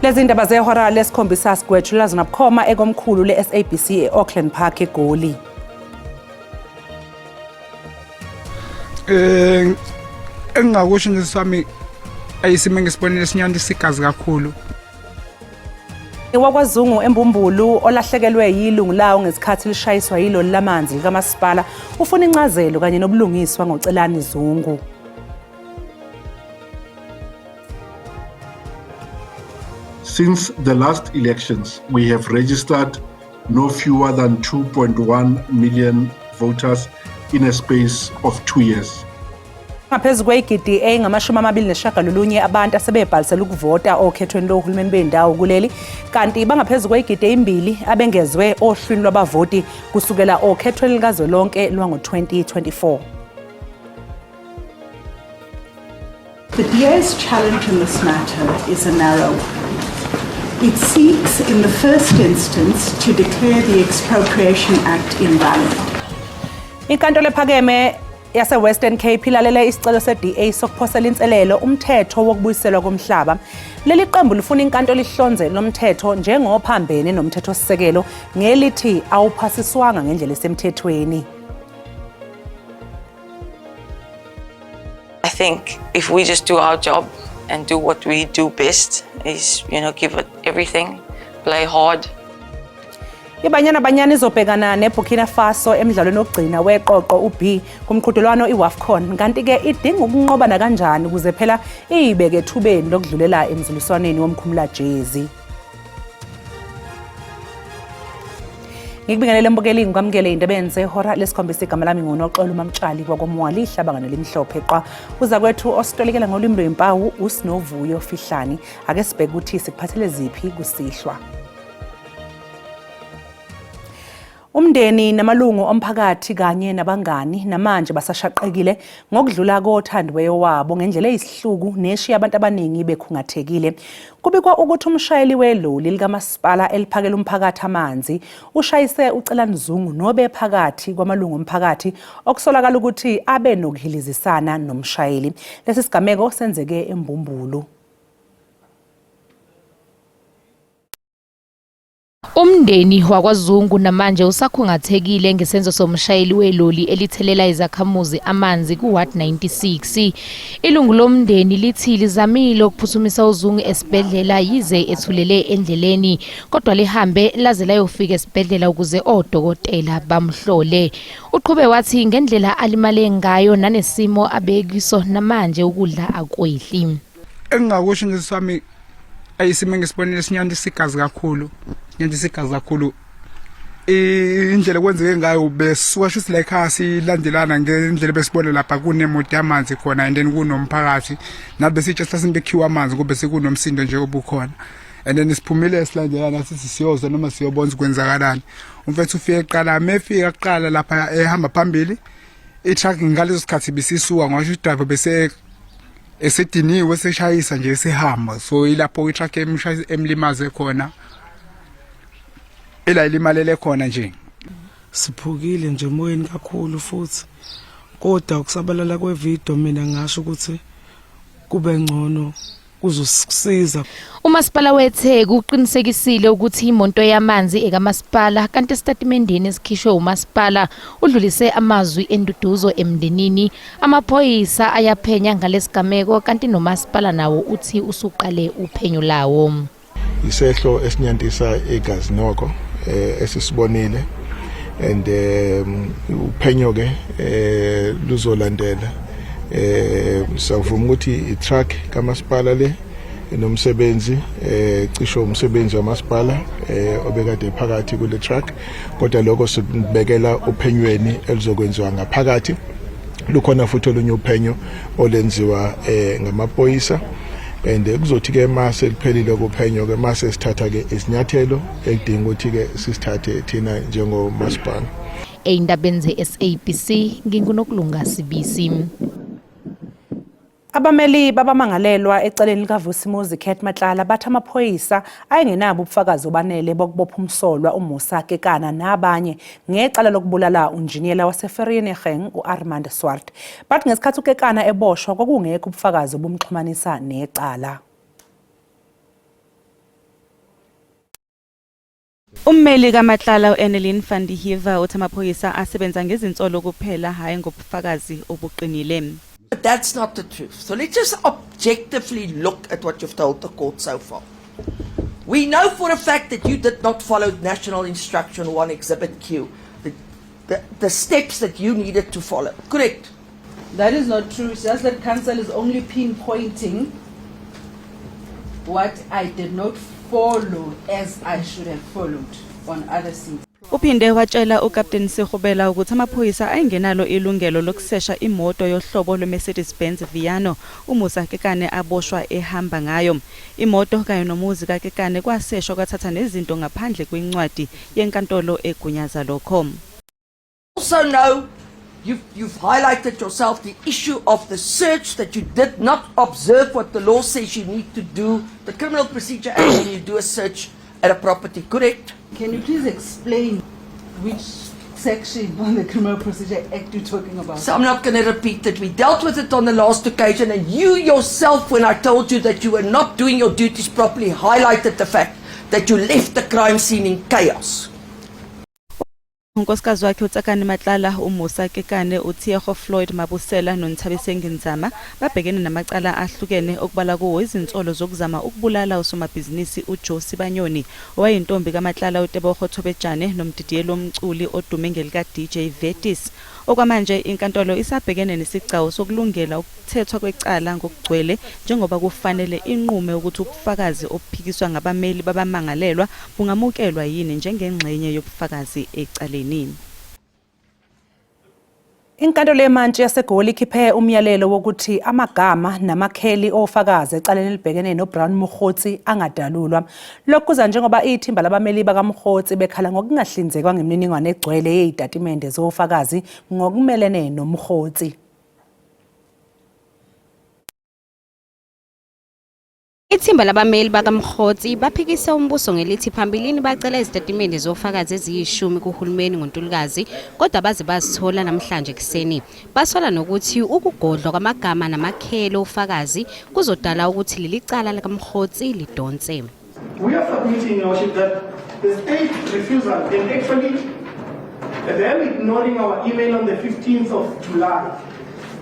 Lezi ndaba zehora lesikhombisa sigwetshula zinabukhoma ekomkhulu le-SABC e-Auckland Park eGoli. Engingakusho nje sami ayisime ngesibonelo esinyanda sigazi kakhulu. WaKwaZungu eMbumbulu olahlekelwe yilungu lawo ngesikhathi lishayiswa yilo lamanzi likamasipala ufuna incazelo kanye nobulungiswa ngoCelani Zungu. Since the last elections, we have registered no fewer than 2.1 million voters in a space of 2 years. Ngaphezu kweyigidi eyingamashumi abantu asebebhalisela ukuvota okhethweni lohulumeni bendawo kuleli, kanti bangaphezu kweyigidi ezimbili abengezwe ohlwini lwabavoti kusukela okhethweni likazwelonke lwango-2024. The DA's challenge in this matter is a narrow one. It seeks, in the first instance, to declare the Expropriation Act invalid. Inkantolo ephakeme yase-Western Cape ilalele isicelo se-DA sokuphosela inselelo umthetho wokubuyiselwa komhlaba. Leli qembu lifuna inkantolo ihlonze lomthetho njengophambene nomthethosisekelo ngelithi awuphasiswanga ngendlela esemthethweni. I think if we just do our job and do what we do best is, give it everything, play hard. Ibanyana izobhekana neBurkina Faso emidlalweni wokugcina weqoqo uB kumqhudelwano iWAFCON, kanti ke idinga ukunqobana kanjani ukuze phela ibeke ethubeni lokudlulela emzuliswaneni womkhumula jezi. Ngikubingelele mbukeli ngikwamukele indaba enze hora lesikhombisa igama lami ngoNoxolo uMamtshali kwaKomwali ihlabanga nelimhlophe qa uza kwethu ositolikela ngolimi lwempawu uSinovuyo Fihlani ake sibheke ukuthi sikuphathele ziphi kusihlwa. Umndeni namalungu omphakathi kanye nabangani namanje basashaqekile ngokudlula kothandweyo wabo ngendlela eyisihluku neshiya abantu abaningi bekhungathekile. Kubikwa ukuthi umshayeli weloli likamasipala eliphakela umphakathi amanzi ushayise uCelani Zungu nobe phakathi kwamalungu omphakathi okusolakala ukuthi abe nokuhilizisana nomshayeli. Lesi sigameko senzeke eMbumbulu. Umndeni wakwaZungu namanje usakhungathekile ngesenzo somshayeli weloli elithelela izakhamuzi amanzi kuWard 96. Ilungu lomndeni lithi lizamile ukuphuthumisa uZungu esibhedlela yize ethulele endleleni kodwa lihambe laze layofika esibhedlela ukuze odokotela bamhlole. Uqhube wathi ngendlela alimale ngayo nanesimo abekiso namanje ukudla akwehli. Engingakusho nje sami ayisime ngesibonelo esinyanda sigazi kakhulu. Indlela kwenzeke ngayo besuka shuthi la ekhaya silandelana ngendlela besibona lapha kunemoto yamanzi khona and then kunomphakathi nabe sitshe sasimbekiwa amanzi kube sekunomsindo nje obukhona and then siphumile silandelana sithi siyoza noma siyobona ukwenzakalani. Umfethu ufike eqala mefika kuqala lapha ehamba phambili i-truck ngaleso sikhathi bisisuka ngisho idriver bese esediniwe seshayisa nje sehamba so ilapho i-truck emlimaze khona ilimalele khona nje. Siphukile nje emoyeni kakhulu futhi kodwa ukusabalala kwevideo mina ngasho ukuthi kube ngcono kuzosisiza. Umasipala weTheku uqinisekisile ukuthi imonto yamanzi ekamasipala kanti esitatimendeni esikhishwe umasipala udlulise amazwi enduduzo emndenini. Amaphoyisa ayaphenya ngalesigameko kanti nomasipala nawo uthi usuqale uphenyo lawo. Isehlo esinyandisa igazi noko esisibonile and uphenyo ke luzolandela savuma ukuthi i-truck kamasipala le nomsebenzi cisho umsebenzi wamasipala obekade phakathi kule truck kodwa lokho sibekela uphenyweni elizokwenziwa ngaphakathi. Lukhona futhi olunye uphenyo olenziwa ngamaphoyisa and kuzothi ke mase liphelile kuphenyo ke mase sithatha ke isinyathelo ekudinga ukuthi ke sisithathe thina njengomasipala. Eindabeni ze-SABC nginguNokulunga Sibisi. Abameli babamangalelwa eceleni likaVusimuzi Khet Matlala bathi amaphoyisa ayengenabo ubufakazi obanele bokubopha umsolwa uMusa Kekana nabanye ngecala lokubulala unjiniyela waseVereeniging uArmand Swart. Bathi ngesikhathi uKekana eboshwa kwakungekho ubufakazi obumxhumanisa necala. Ummeli kaMatlala uEnneline van die Heever uthi amaphoyisa asebenza ngezinsolo kuphela hayi ngobufakazi obuqinile. But that's not the truth. So let's just objectively look at what you've told the court so far. We know for a fact that you did not follow National Instruction 1 Exhibit Q, the steps that you needed to follow. Correct? That is not true. It's just that council is only pinpointing what I did not follow as I should have followed on other scenes. Uphinde watshela uCaptain Segobela ukuthi amaphoyisa ayingenalo ilungelo lokusesha imoto yohlobo lweMercedes-Benz Viano uMusa Kekane aboshwa ehamba ngayo. Imoto kanye nomuzi kaKekane kwaseshwa kwathatha nezinto ngaphandle kwencwadi yenkantolo egunyaza lokho. Also know you've highlighted yourself the issue of the search, that you did not observe what the law says you need to do, the Criminal Procedure Act, when you do a search at a property, correct? Can you please explain which section on the Criminal Procedure Act you're talking about? So I'm not going to repeat it. We dealt with it on the last occasion, and you yourself, when I told you that you were not doing your duties properly, highlighted the fact that you left the crime scene in chaos. Unkosikazi wakhe uTsakani Matlala uMusa Kekane uThego Floyd Mabusela noNthabiseng Nzama babhekene namacala ahlukene okubala kuwo izinsolo zokuzama ukubulala usomabhizinisi uJoe Sibanyoni owayintombi kaMatlala uTebogo Thobejane nomdidiyelo omculi odume ngelika DJ Vetis. Okwamanje inkantolo isabhekene nesicelo sokulungela ukuthethwa kwecala ngokugcwele njengoba kufanele inqume ukuthi ubufakazi obuphikiswa ngabameli babamangalelwa bungamukelwa yini njengengxenye yobufakazi ecaleni. Inkantolo yemantshi yaseGoli ikhiphe umyalelo wokuthi amagama namakheli ofakazi ecaleni elibhekene noBrown Mokgotsi angadalulwa. Lokhu kuza njengoba ithimba labameli bakaMokgotsi bekhala ngokungahlinzekwa ngemininingwane egcwele yezitatimende zofakazi ngokumelene noMokgotsi. Ithimba labameli bakaMokgotsi baphikisa umbuso ngelithi phambilini bacela izitatimende zofakazi eziyishumi kuhulumeni ngoNtulukazi kodwa baze bazithola namhlanje kuseni. Basola nokuthi ukugodlwa kwamagama namakheli ofakazi kuzodala ukuthi leli cala lakaMokgotsi lidonse. We are submitting, Your Worship, that the state refusal and actually them ignoring our email on the 15th of July.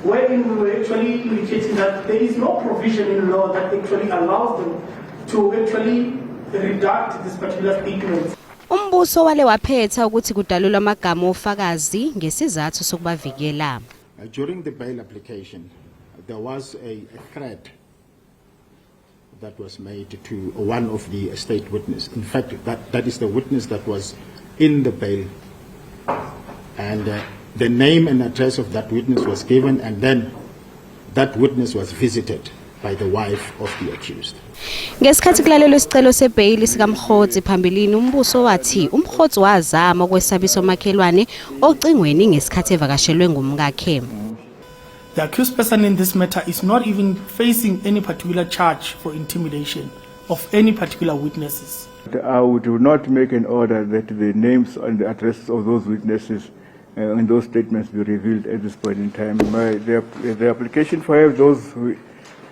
Wherein we were actually indicating that there is no provision in law that actually allows them to actually redact this particular statement. Umbuso wale waphetha ukuthi kudalulwa amagama ofakazi ngesizathu sokubavikela. During the bail application, there was a threat that was made to one of the state witnesses. In fact, that is the witness that was in the bail. And the name and address of that witness was given, and then that witness was visited by the wife of the accused. Ngesikhathi kulalelwa isicelo sebhayili sikaMokgotsi phambilini umbuso wathi uMokgotsi wazama ukwesabisa umakhelwane ocingweni ngesikhathi evakashelwe ngumkakhe. The accused person in this matter is not even facing any particular charge for intimidation of any particular witnesses. I would not make an order that the names and the addresses of those witnesses and those statements be revealed at this point in time. The application for having those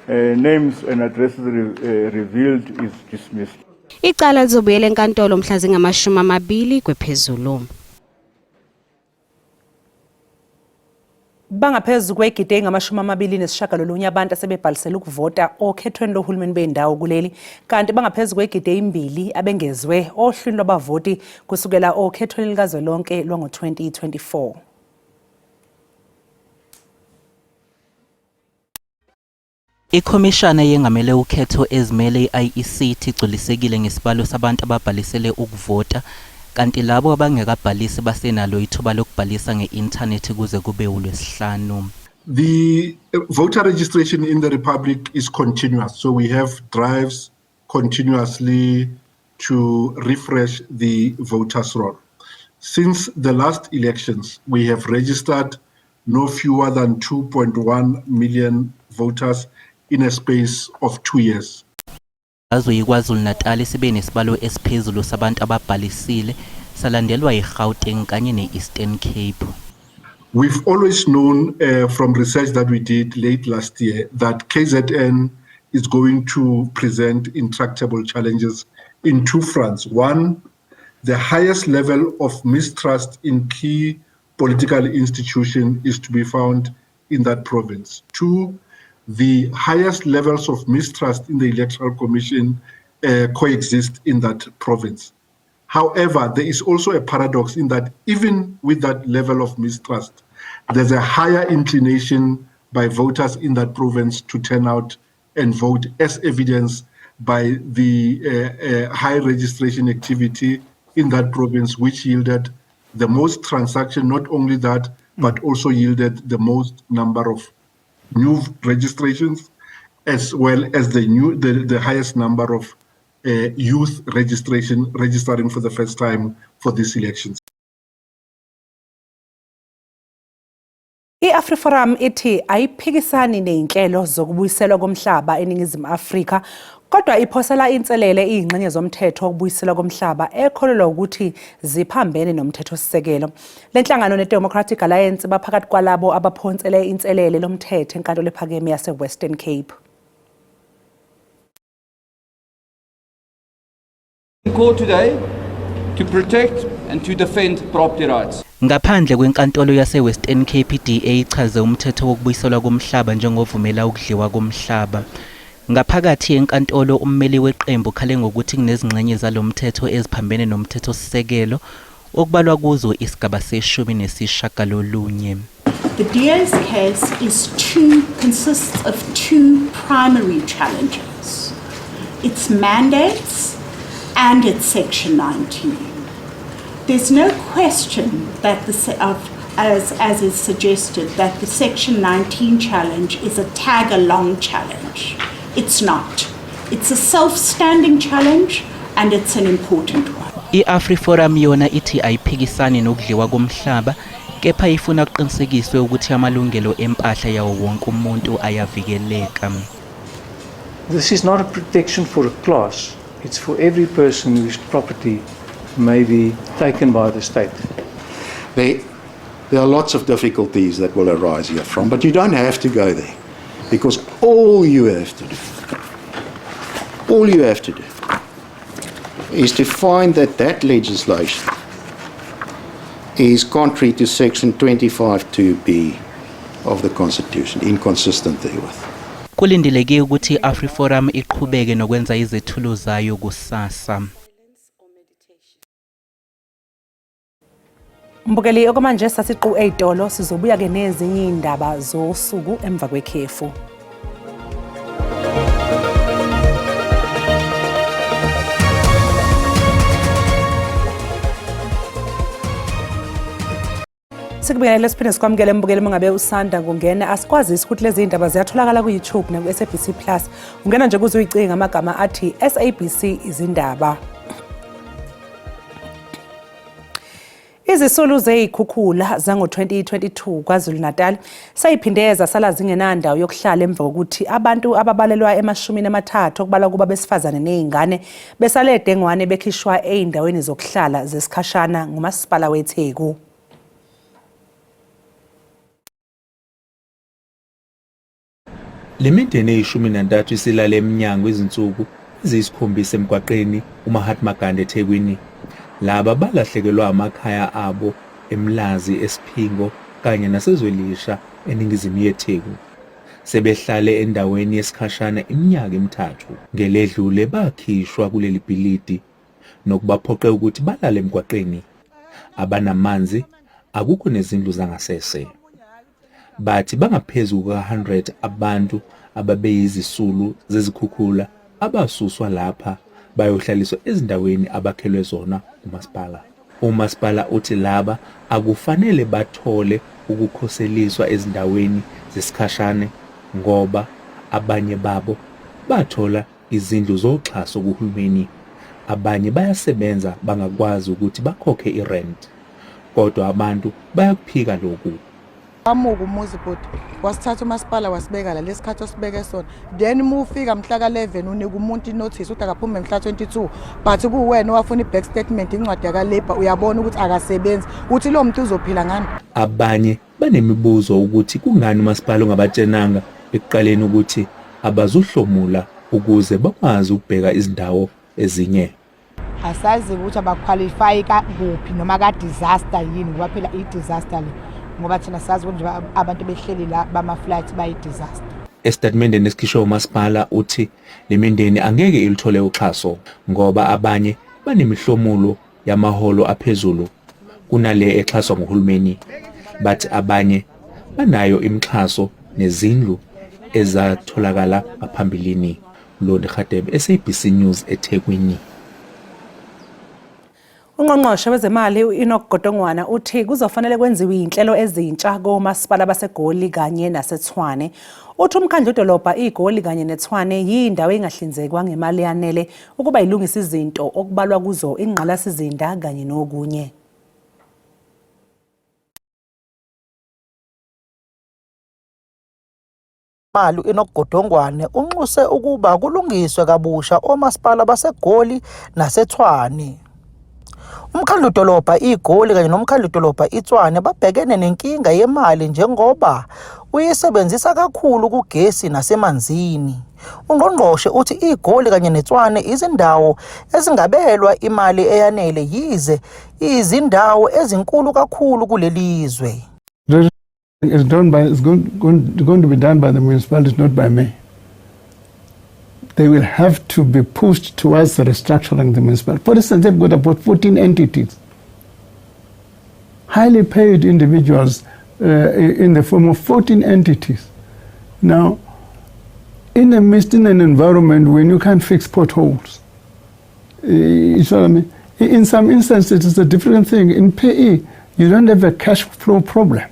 names and addresses revealed is dismissed. Icala lizobuyela enkantolo mhla zingama-20 kwephezulu. Bangaphezu kwegidi engama-29 abantu asebebhalisela ukuvota okhethweni lohulumeni bendawo kuleli, kanti bangaphezu kwegidi 2 abengezwe ohlwini lwabavoti kusukela okhethweni likazwelonke lwango-2024. Ikhomishana yengamele ukhetho ezimele i-IEC igculisekile ngesibalo sabantu ababhalisele ukuvota, kanti labo abangekabhalisi basenalo ithuba lokubhalisa nge-internet kuze kube uLwesihlanu. The voter registration in the Republic is continuous, so we have drives continuously to refresh the voters' roll. Since the last elections, we have registered no fewer than 2.1 million voters in a space of 2 years. KwaZulu-Natal sibe nesibalo esiphezulu sabantu ababhalisile salandelwa eGauteng kanye ne-Eastern Cape. We've always known from research that we did late last year that KZN is going to present intractable challenges in two fronts. One, the highest level of mistrust in key political institutions is to be found in that province. 2, the highest levels of mistrust in the Electoral Commission coexist in that province. However, there is also a paradox in that even with that level of mistrust, there's a higher inclination by voters in that province to turn out and vote, as evidenced by the high registration activity in that province, which yielded the most transaction, not only that, but also yielded the most number of new registrations, as well as the highest number of youth registering for the first time for these elections. I-AfriForum ithi ayiphikisani nezinhlelo zokubuyiselwa komhlaba eNingizimu Afrika, kodwa iphosela inselele izingxenye zomthetho wokubuyiselwa komhlaba ekholelwa ukuthi ziphambene nomthethosisekelo. Le nhlangano neDemocratic Alliance baphakathi kwalabo abaphonsele inselele lomthetho enkantolo ephakeme yase-Western Cape. Call today to protect and to defend property rights. Ngaphandle kwenkantolo yase-Western Cape, DA ichaze umthetho wokubuyiselwa komhlaba njengovumela ukudliwa komhlaba. Ngaphakathi enkantolo ummeli weqembu khale ngokuthi kunezingxenye zalomthetho eziphambene nomthethosisekelo okubalwa kuzo isigaba se-19. The DA's case consists of 2 primary challenges: its mandates and its Section 19. There's no question that as is suggested, that the Section 19 challenge is a tag-along challenge. It's not. It's a self-standing challenge, and it's an important one. I-AfriForum yona ithi ayiphikisani nokudliwa komhlaba, kepha ifuna kuqinisekiswe ukuthi amalungelo empahla yawo wonke umuntu ayavikeleka. This is not a protection for a class. It's for every person whose property may be taken by the state. There are lots of difficulties that will arise here from, but you don't have to go there, because all you have to do is to find that legislation is contrary to Section 25(2)(b) of the Constitution, inconsistent therewith. Kulindeleke ukuthi i-AfriForum iqhubeke nokwenza izethulo zayo kusasa. Mbukeli okwamanje sasiqu ey'tolo sizobuya ke nezinye indaba zosuku emva kwekhefu. Sikubingelela siphinde sikwamukele mbukeli mangabe usanda kungena, asikwazisi ukuthi lezi indaba ziyatholakala ku YouTube na ku SABC Plus. Ungena nje kuze uyicinge amagama athi SABC izindaba. Izisulu zeyikhukhula zango-2022 KwaZulu-Natal sayiphindeza sala zingenandawo yokuhlala emva kokuthi abantu ababalelwa ema-30 okubalwa kuba besifazane nezingane besale dengwane bekhishwa ey'ndaweni zokuhlala zesikhashana ngumasipala weTheku. Le mindeni eyi-13 isilale emnyango izinsuku eziyisikhombisa emgwaqeni uMahatma Gandhi eThekwini. Laba balahlekelwa amakhaya abo eMlazi, eSiphingo kanye nasezwelisha eningizimu yeTheku. Sebehlale endaweni yesikhashana iminyaka emithathu. Ngeledlule bakhishwa kuleli bhilidi nokubaphoqe ukuthi balale emgwaqeni. Abanamanzi, akukho nezindlu zangasese. Bathi bangaphezulu ka-100 abantu ababeyizisulu zezikhukhula abasuswa lapha bayohlaliswa ezindaweni abakhelwe zona umasipala. Umasipala uthi laba akufanele bathole ukukhoseliswa ezindaweni zesikhashane ngoba abanye babo bathola izindlu zoxhaso kuhulumeni. Abanye bayasebenza bangakwazi ukuthi bakhokhe irent. Kodwa abantu bayakuphika lokhu. Amuka umuzi bhuti wasithatha umasipala wasibeka la lesikhathi osibeke sona, then mufika mhla ka-11 unika umuntu inotice ukuthi akaphume mhla 22, but kuwena owafuna i-back statement incwadi yakalabor uyabona ukuthi akasebenzi, uthi lo muntu uzophila ngani? Abanye banemibuzo ukuthi kungani umasipala ungabatshenanga ekuqaleni ukuthi abazuhlomula ukuze bakwazi ukubheka izindawo ezinye. asazi ukuthi abaqualify kuphi noma ka disaster yini ngoba phela I disaster le ngoba thina sazi ukuthi abantu behleli la bama flights bayi disaster. Estatementeni esikhishwe umasipala uthi le mindeni angeke ilithole uxhaso ngoba abanye banemihlomulo yamaholo aphezulu kunale exhaswa nguhulumeni, bathi abanye banayo imixhaso nezindlu ezatholakala ngaphambilini. Lodi Khadebe, SABC News, eThekwini. Ungqongqoshe wezemali uEnoch Godongwana uthi kuzofanele kwenziwe inhlelo ezintsha komasipala baseGoli kanye naseTshwane. Uthi umkhandlu wedolobha iGoli kanye neTshwane yindawo engahlinzekwa ngemali yanele ukuba ilungisa izinto okubalwa kuzo ingqalasizinda kanye nokunye. Mali uEnoch Godongwana unxuse ukuba kulungiswe kabusha omasipala baseGoli naseTshwane. Umkhandlu dolobha iGoli kanye nomkhandlu dolobha iTshwane babhekene nenkinga yemali njengoba uyisebenzisa kakhulu kugesi nasemanzini. Ungqongqoshe uthi iGoli kanye neTshwane izindawo ezingabelwa imali eyanele yize izindawo ezinkulu kakhulu kulelizwe. It's going to be done by the municipalities, not by me. They will have to be pushed towards restructuring the municipality. For instance, they've got about 14 entities, highly paid individuals in the form of 14 entities. Now, in an environment when you can't fix potholes, you know what I mean? In some instances, it's a different thing. In PE, you don't have a cash flow problem.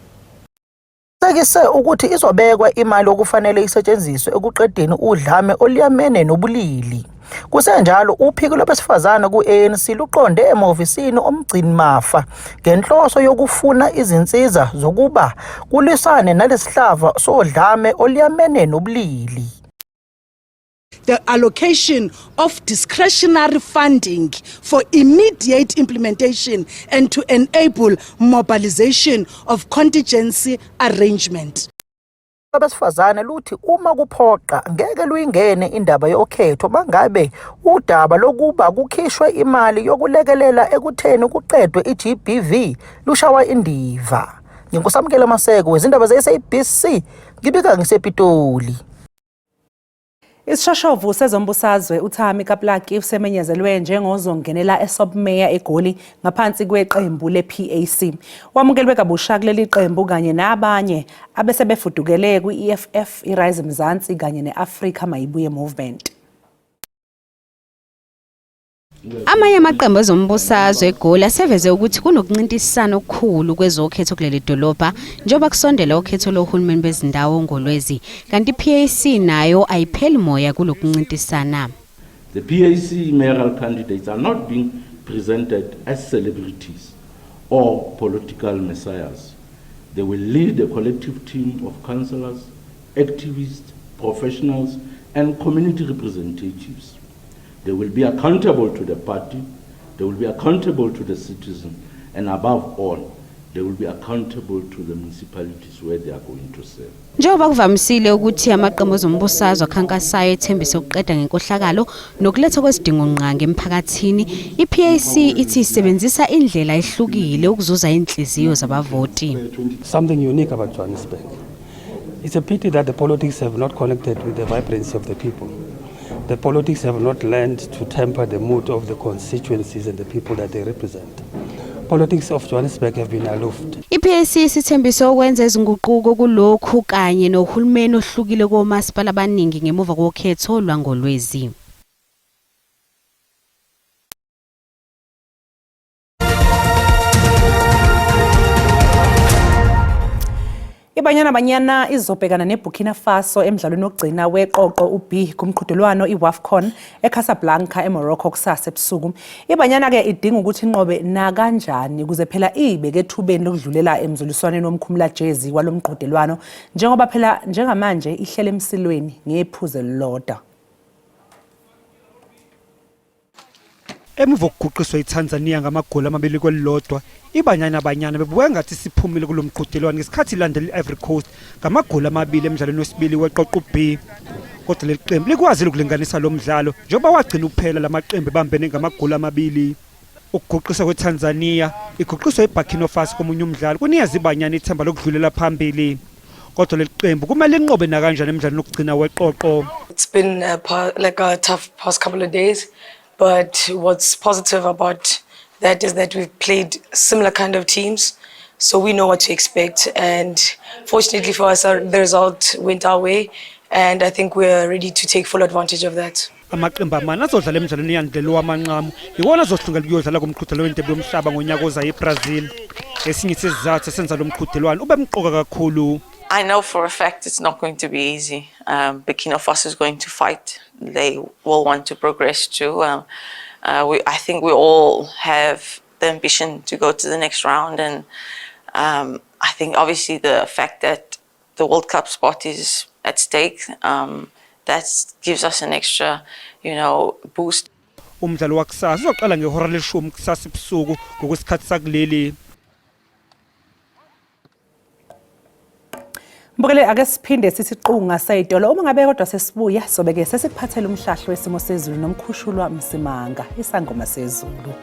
Sekise ukuthi izobekwa imali okufanele isetshenziswe ekuqedeni udlame oliyamene nobulili. Kusenjalo uphiko lwabesifazana ku-ANC luqonde emahhovisini omgcini mafa ngenhloso yokufuna izinsiza zokuba kulisane nalesihlava sodlame oliyamene nobulili. The allocation of discretionary funding for immediate implementation and to enable mobilization of contingency arrangement. Abesifazane luthi uma kuphoqa ngeke luyingene indaba yokhetho mangabe udaba lokuba kukhishwe imali yokulekelela ekutheni kuqedwe iGBV lushawa indiva. Nginkusamkela Maseko wezindaba zeSABC ngibika ngisePitoli. Isishoshovu sezombusazwe uThami Kaplaki usemenyezelwe njengozongenela eSobmeya eGoli ngaphansi kweqembu lePAC. Wamukelwe kabusha kuleli qembu kanye nabanye abesebefudukele kwiEFF, iRise Mzansi kanye neAfrica Mayibuye Movement. Amanye amaqembu ezombusazwe eGoli aseveze ukuthi kunokuncintisana okukhulu kwezokhetho kuleli dolobha njengoba kusondela ukhetho lohulumeni bezindawo ngoLwezi kanti iPAC nayo ayipheli moya kulokuncintisana. The PAC mayoral candidates are not being presented as celebrities or political messiahs. They will lead a collective team of councillors, activists, professionals and community representatives. They will be accountable to the party, they will be accountable to the citizen, and above all, they will be accountable to the municipalities where they are going to serve. Njengoba kuvamisile ukuthi amaqembu ezombusazwe akhankasayo ethembise ukuqeda ngenkohlakalo nokuletha kwesidingo nqange emphakathini, iPAC ithi isebenzisa indlela ehlukile ukuzuza inhliziyo zabavoti. Something unique about Johannesburg. It's a pity that the politics have not connected with the vibrancy of the people. The politics have not learned to temper the mood of the constituencies and the people that they represent. Politics of Johannesburg have been aloofed. iPAC sithembise ukwenza izinguquko kulokhu kanye nohulumeni ohlukile komasipala abaningi ngemuva kokhetho lwangoLwezi. Banyana izobhekana neBurkina Faso emidlalweni wokugcina weqoqo uB kumqhudelwano iWAFCON eCasablanca eMorocco kusasa ebusuku. Ibanyana ke idinga ukuthi inqobe na kanjani kuze phela ibeke ethubeni lokudlulela emzuliswaneni womkhumula jezi walomqhudelwano njengoba phela njengamanje ihlele emsilweni ngephuze lodwa. Emuva kokuguqiswa iTanzania ngamagoli 2-0, iBanyana bebuka ngathi siphumile kulomqhudelwano ngesikhathi ilandela iIvory Coast ngamagoli 2 emidlalweni wesibili weqoqo B. Kodwa leli qembu likwazile ukulinganisa lo mdlalo njengoba wagcina kuphela lamaqembu bambene ngamagoli 2. Ukuguqiswa kweTanzania iguqiswa iBurkina Faso komunye umdlalo kunikeza iBanyana ithemba lokudlulela phambili. Kodwa leli qembu kumele linqobe na kanjani emidlalweni wokugcina weqoqo. It's been like a tough past couple of days, but what's positive about that is that we've played similar kind of teams, so we know what to expect, and fortunately for us the result went our way, and I think we're ready to take full advantage of that. Amaqembu amane azodlala emidlalweni yandlelo wamanqamu iwona azohlungela ukuyodlala kumqhudelwano wendebe yomhlaba ngonyaka ozayo eBrazil. Esinye isizathu esenza lo mqhudelwano ube mqoka kakhulu. I know for a fact it's not going to be easy. Burkina Faso is going to fight. They will want to progress too. I think we all have the ambition to go to the next round, and I think obviously the fact that the World Cup spot is at stake, that gives us an extra, boost. Umdlalo wakusasa uzoqala ngehora leshumi kusasa ebusuku ngokwesikhathi sakuleli. Mbukele ake siphinde sisiqunga sayitolo uma ngabe kodwa sesibuya sobeke sesikuphathela umhlahlo wesimo sezulu nomkhushulwa Msimanga isangoma sezulu.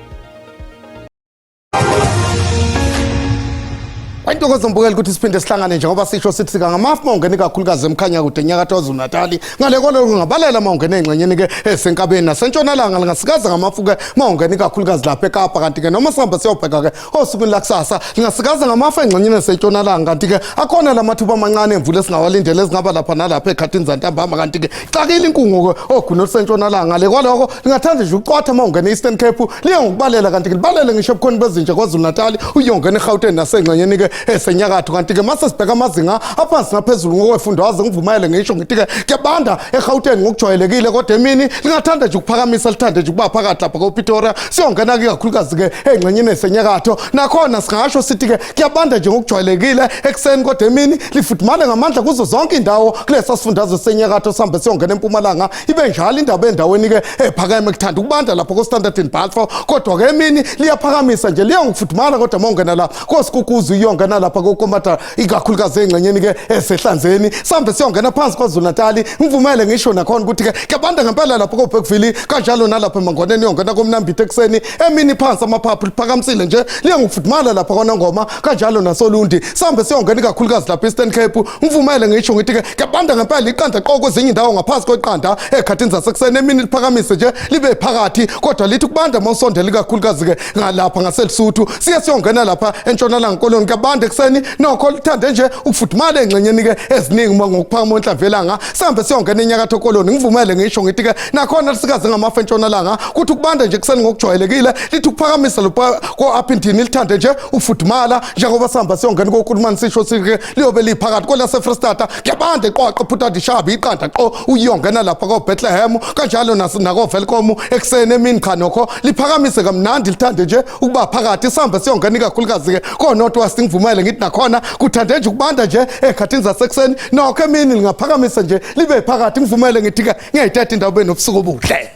Kwantokozo mbukeli ukuthi siphinde sihlangane njengoba sisho sithi ngamafu mawungena kakhulukazi emkhanya kude enyakatho KwaZulu-Natal ngale kolo kungabalela mawungena engxenyeni ke esenkabeni nasentshonalanga lingasikaza ngamafu ke mawungena kakhulukazi lapha eKapa kanti ke noma sihamba siyobheka ke osukwini lakusasa lingasikaza ngamafu engxenyeni esentshonalanga kanti ke akhona lamathuba amancane emvula esingawalindele ezingaba lapha nalapha ekhathini zantambama kanti ke xakile inkungu ke oguno sentshonalanga le kwaloko lingathanda nje uqwatha mawungena Eastern Cape liya ngokubalela kanti ke libalele ngisho ebukhoni bezinje KwaZulu-Natal uyongena eGauteng nasengxenyeni ke esenyakatho kanti ke mase sibheka amazinga aphansi naphezulu ngokwefundo waze ngivumayele ngisho ngithi ke kuyabanda eGauteng ngokujwayelekile kodwa emini lingathanda nje ukuphakamisa lithande nje ukuba phakathi lapha koPitori siyongena ke kakhulukazi ke engxenyeni esenyakatho nakhona singasho sithi ke kuyabanda nje ngokujwayelekile ekseni kodwa emini lifuthumale ngamandla kuzo zonke indawo kulesa sifundazwe senyakatho sihambe siyongena empumalanga ibe njalo indaba endaweni ke ephakeme kuthanda ukubanda lapha koStandard and Balfour kodwa ke emini liyaphakamisa nje liya ngokufuthumala kodwa mawungena lapha koSikukuzu iyongena lapha kokomata ikakhulukazi engxenyeni ke esehlanzeni sambe siyongena phansi KwaZulu-Natal ngivumele ngisho nakhona ukuthi ke kuyabanda ngempela lapha koBergville kanjalo nalapha eMangoneni yongena koMnambithe ekseni emini phansi amaphaphu liphakamisile nje liya ngokufudumala lapha kwaNongoma kanjalo nasoLundi sambe siyongena kakhulukazi lapha eStern Cape ngivumele ngisho ngithi ke kuyabanda ngempela iqanda qoko kwezinye indawo ngaphansi kweqanda ekhathini zasekuseni emini liphakamise nje libe phakathi kodwa lithi kubanda mawusondela kakhulukazi ke ngalapha ngaseLesotho siya siyongena lapha entshonalanga koloni kuyabanda ekseni nokho lithande nje ukufudumala engxenyeni ke eziningi ngokuphakama onhlavelanga sambe siyongena enyakatho koloni ngivumele ngisho ngithi ke nakhona lisikaze ngamafa entshonalanga kuthi ukubanda nje kuseni ngokujwayelekile lithi ukuphakamisa lapha ko-Apindini lithande nje ukufudumala njengoba sihamba siyongena koKulumani sisho sithi liyobe liphakathi kwelaseFreyistata kuyabanda eqoqa Phuthadishabi ishabi iqanda qo uyongena lapha koBethlehem kanjalo nakoVelcom ekseni emini cha nokho liphakamise kamnandi lithande nje ukuba phakathi sambe siyongena kakhulukazi ke koNorth West ngivumele ngithi nakhona kuthande nje ukubanda nje ekhathini zasekuseni nokho emini lingaphakamisa nje libe phakathi ngivumele ngithi ke ngiyayithatha indawo benobusuku obuhle.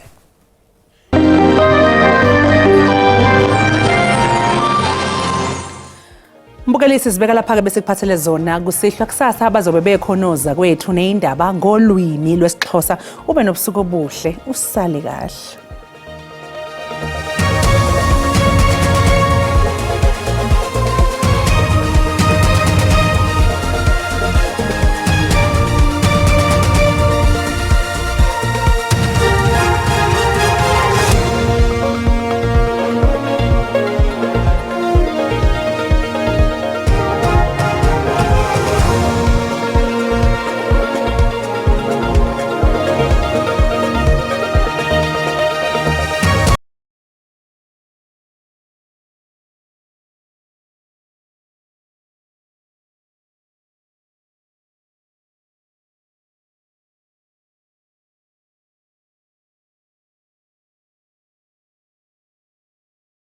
Mbukelisi sibeka lapha ke bese kuphathele zona kusihlwa kusasa abazobe bekhonoza kwethu neindaba ngolwimi lwesiXhosa ube nobusuku obuhle usale kahle.